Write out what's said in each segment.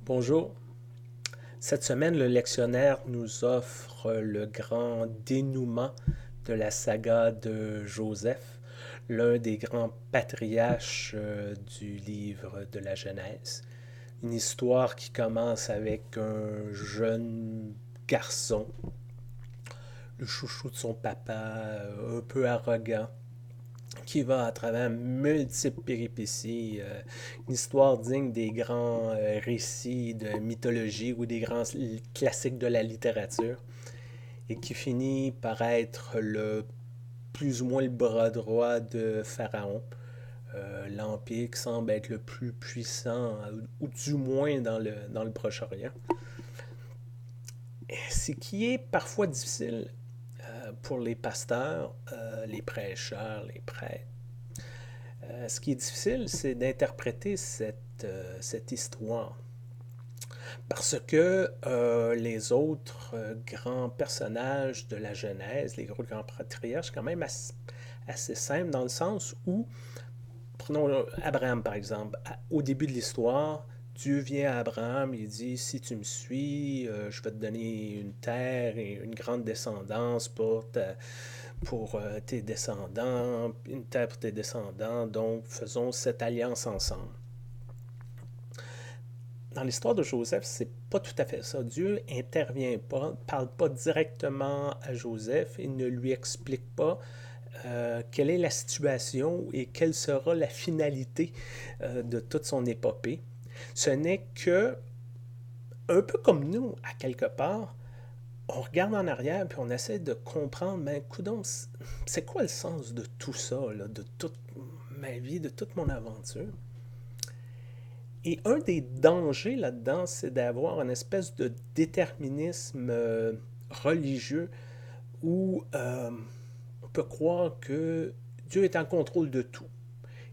Bonjour. Cette semaine, le lectionnaire nous offre le grand dénouement de la saga de Joseph, l'un des grands patriarches du livre de la Genèse. Une histoire qui commence avec un jeune garçon, le chouchou de son papa, un peu arrogant, qui va à travers multiples péripéties, une histoire digne des grands récits de mythologie ou des grands classiques de la littérature, et qui finit par être le plus ou moins le bras droit de Pharaon, l'empire qui semble être le plus puissant, ou du moins dans le Proche-Orient. Ce qui est parfois difficile pour les pasteurs, les prêcheurs, les prêtres. Ce qui est difficile, c'est d'interpréter cette histoire. Parce que les autres grands personnages de la Genèse, les grands patriarches, quand même assez simples dans le sens où, prenons Abraham par exemple, au début de l'histoire, Dieu vient à Abraham et dit, si tu me suis, je vais te donner une terre et une grande descendance pour tes descendants, une terre pour tes descendants, donc faisons cette alliance ensemble. Dans l'histoire de Joseph, c'est pas tout à fait ça. Dieu intervient pas, parle pas directement à Joseph, il ne lui explique pas quelle est la situation et quelle sera la finalité de toute son épopée. Ce n'est que, un peu comme nous, à quelque part, on regarde en arrière puis on essaie de comprendre, mais coudonc, c'est quoi le sens de tout ça, là, de toute ma vie, de toute mon aventure? Et un des dangers là-dedans, c'est d'avoir une espèce de déterminisme religieux où on peut croire que Dieu est en contrôle de tout.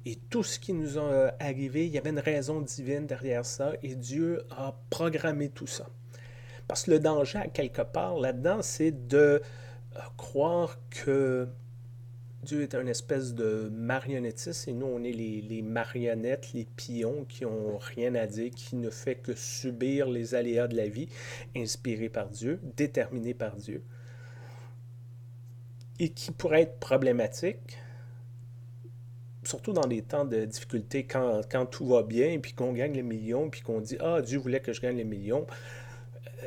Et tout ce qui nous est arrivé, il y avait une raison divine derrière ça et Dieu a programmé tout ça. Parce que le danger, à quelque part, là-dedans, c'est de croire que Dieu est un espèce de marionnettiste et nous, on est les marionnettes, les pions qui n'ont rien à dire, qui ne fait que subir les aléas de la vie, inspirés par Dieu, déterminés par Dieu, et qui pourrait être problématique, surtout dans les temps de difficulté, quand tout va bien, puis qu'on gagne les millions, puis qu'on dit Ah, Dieu voulait que je gagne les millions.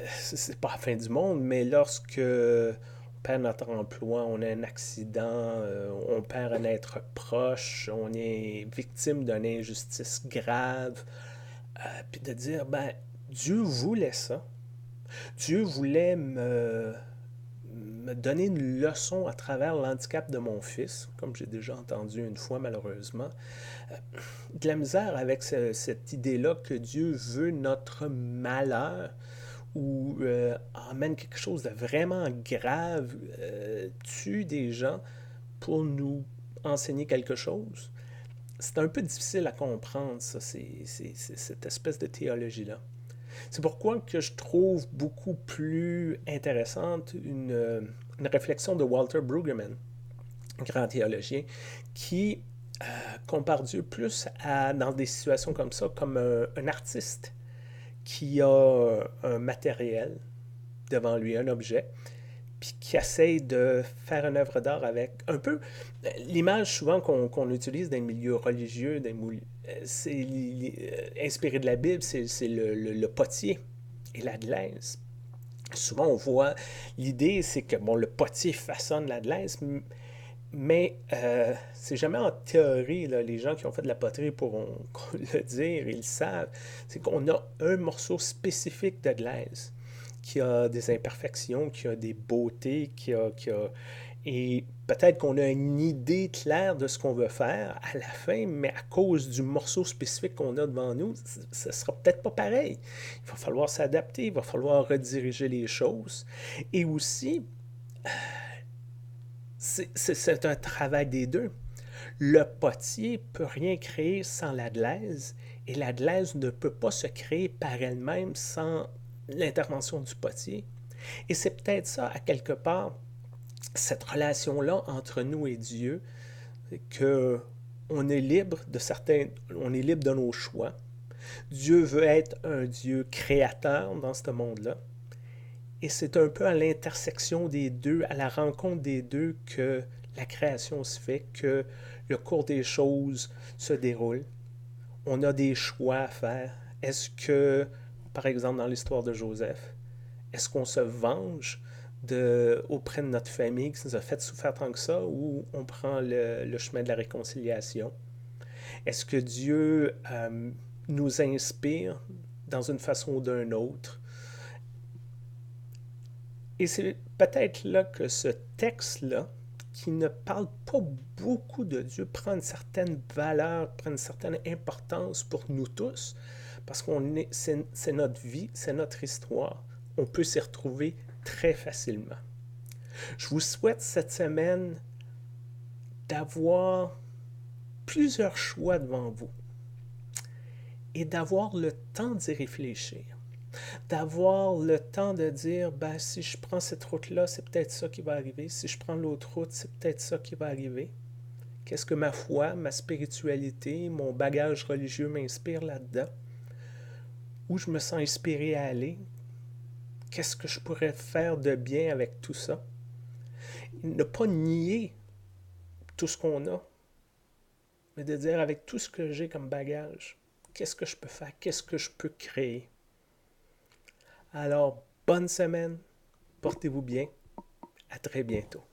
C'est pas la fin du monde, mais lorsque on perd notre emploi, on a un accident, on perd un être proche, on est victime d'une injustice grave, puis de dire, ben, Dieu voulait ça. Dieu voulait me donner une leçon à travers l'handicap de mon fils, comme j'ai déjà entendu une fois malheureusement. De la misère avec cette idée-là que Dieu veut notre malheur ou emmène quelque chose de vraiment grave, tue des gens pour nous enseigner quelque chose. C'est un peu difficile à comprendre, ça, cette espèce de théologie-là. C'est pourquoi que je trouve beaucoup plus intéressante une réflexion de Walter Brueggemann, grand théologien, qui compare Dieu plus dans des situations comme ça, comme un artiste qui a un matériel devant lui, un objet, puis qui essaye de faire une œuvre d'art avec un peu l'image souvent qu'on utilise dans les milieux religieux, c'est inspiré de la Bible, c'est le potier et la glaise. Souvent, on voit l'idée, c'est que bon, le potier façonne la glaise, mais c'est jamais en théorie, là, les gens qui ont fait de la poterie pourront le dire, ils le savent, c'est qu'on a un morceau spécifique de glaise qui a des imperfections, qui a des beautés, et peut-être qu'on a une idée claire de ce qu'on veut faire à la fin, mais à cause du morceau spécifique qu'on a devant nous, ce ne sera peut-être pas pareil. Il va falloir s'adapter, il va falloir rediriger les choses. Et aussi, c'est un travail des deux. Le potier peut rien créer sans la glaise et la glaise ne peut pas se créer par elle-même sans l'intervention du potier. Et c'est peut-être ça, à quelque part, cette relation-là entre nous et Dieu, que on est libre de nos choix, Dieu veut être un Dieu créateur dans ce monde-là. Et c'est un peu à l'intersection des deux, à la rencontre des deux que la création se fait, que le cours des choses se déroule. On a des choix à faire. Est-ce que, par exemple, dans l'histoire de Joseph, est-ce qu'on se venge auprès de notre famille qui nous a fait souffrir tant que ça, ou on prend le chemin de la réconciliation? Est-ce que Dieu nous inspire dans une façon ou d'une autre? Et c'est peut-être là que ce texte-là, qui ne parle pas beaucoup de Dieu, prend une certaine valeur, prend une certaine importance pour nous tous, parce c'est notre vie, c'est notre histoire. On peut s'y retrouver très facilement. Je vous souhaite cette semaine d'avoir plusieurs choix devant vous et d'avoir le temps d'y réfléchir. D'avoir le temps de dire, ben, si je prends cette route-là, c'est peut-être ça qui va arriver. Si je prends l'autre route, c'est peut-être ça qui va arriver. Qu'est-ce que ma foi, ma spiritualité, mon bagage religieux m'inspire là-dedans? Où je me sens inspiré à aller? Qu'est-ce que je pourrais faire de bien avec tout ça? Ne pas nier tout ce qu'on a, mais de dire avec tout ce que j'ai comme bagage, qu'est-ce que je peux faire? Qu'est-ce que je peux créer? Alors, bonne semaine, portez-vous bien, à très bientôt.